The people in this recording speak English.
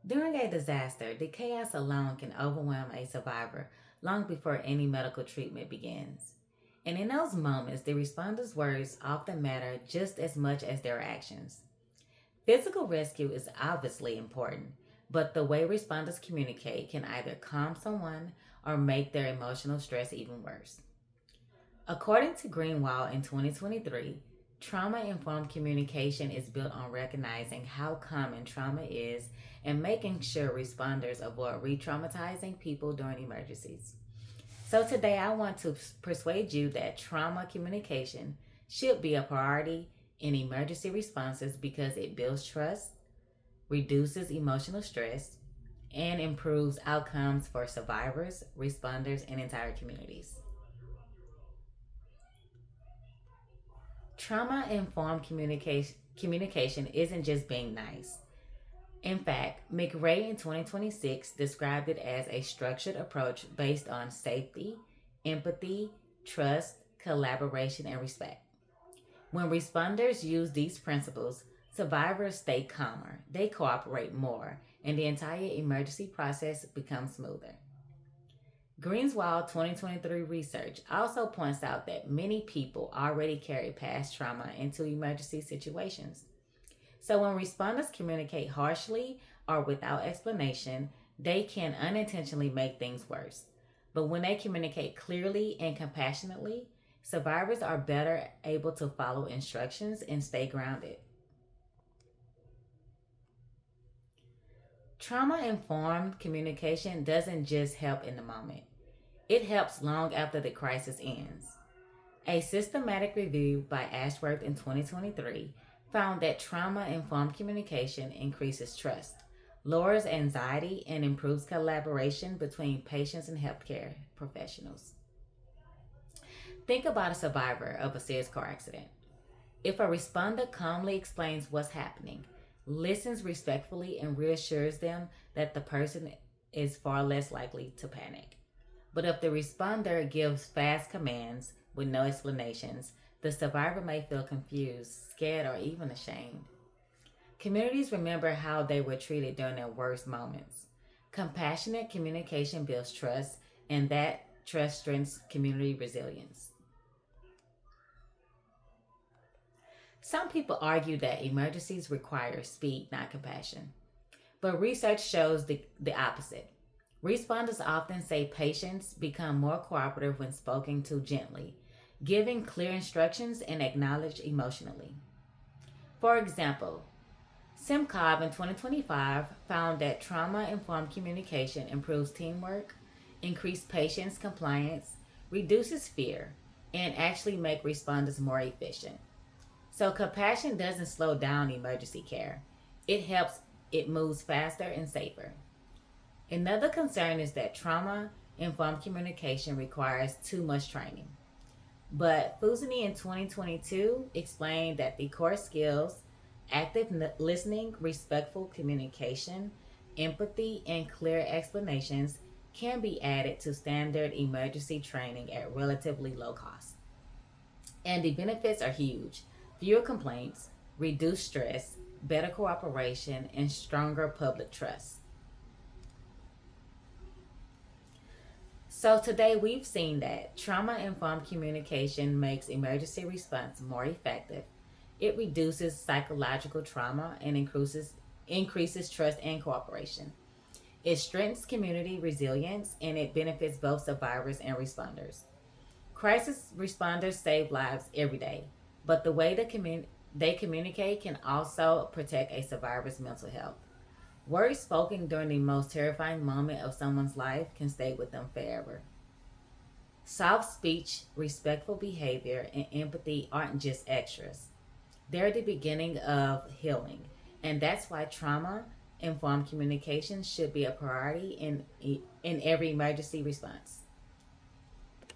During a disaster, the chaos alone can overwhelm a survivor long before any medical treatment begins. And in those moments, the responders' words often matter just as much as their actions. Physical rescue is obviously important, but the way responders communicate can either calm someone or make their emotional stress even worse. According to Greenwald in 2023, trauma informed communication is built on recognizing how common trauma is and making sure responders avoid re traumatizing people during emergencies. So, today I want to persuade you that trauma communication should be a priority in emergency responses because it builds trust, reduces emotional stress, and improves outcomes for survivors, responders, and entire communities. Trauma informed communication isn't just being nice. In fact, McRae in 2026 described it as a structured approach based on safety, empathy, trust, collaboration, and respect. When responders use these principles, survivors stay calmer, they cooperate more, and the entire emergency process becomes smoother. Greenswald 2023 research also points out that many people already carry past trauma into emergency situations. So when responders communicate harshly or without explanation, they can unintentionally make things worse. But when they communicate clearly and compassionately, survivors are better able to follow instructions and stay grounded. Trauma informed communication doesn't just help in the moment, it helps long after the crisis ends. A systematic review by Ashworth in 2023 found that trauma informed communication increases trust, lowers anxiety, and improves collaboration between patients and healthcare professionals. Think about a survivor of a serious car accident. If a responder calmly explains what's happening, listens respectfully, and reassures them that the person is far less likely to panic. But if the responder gives fast commands with no explanations, the survivor may feel confused, scared, or even ashamed. Communities remember how they were treated during their worst moments. Compassionate communication builds trust, and that trust strengthens community resilience. Some people argue that emergencies require speed, not compassion. But research shows the opposite. Responders often say patients become more cooperative when spoken to gently, giving clear instructions and acknowledged emotionally. For example, Simcobb in 2025 found that trauma informed communication improves teamwork, increases patients' compliance, reduces fear, and actually make responders more efficient. So compassion doesn't slow down emergency care. It helps it moves faster and safer. Another concern is that trauma informed communication requires too much training. But Fusini in 2022 explained that the core skills active listening, respectful communication, empathy, and clear explanations can be added to standard emergency training at relatively low cost. And the benefits are huge: fewer complaints, reduced stress, better cooperation, and stronger public trust. So today we've seen that trauma informed communication makes emergency response more effective. It reduces psychological trauma and increases trust and cooperation. It strengthens community resilience and it benefits both survivors and responders. Crisis responders save lives every day, but the way they communicate can also protect a survivor's mental health. Words spoken during the most terrifying moment of someone's life can stay with them forever. Soft speech, respectful behavior, and empathy aren't just extras. They're the beginning of healing. And that's why trauma informed communication should be a priority in every emergency response.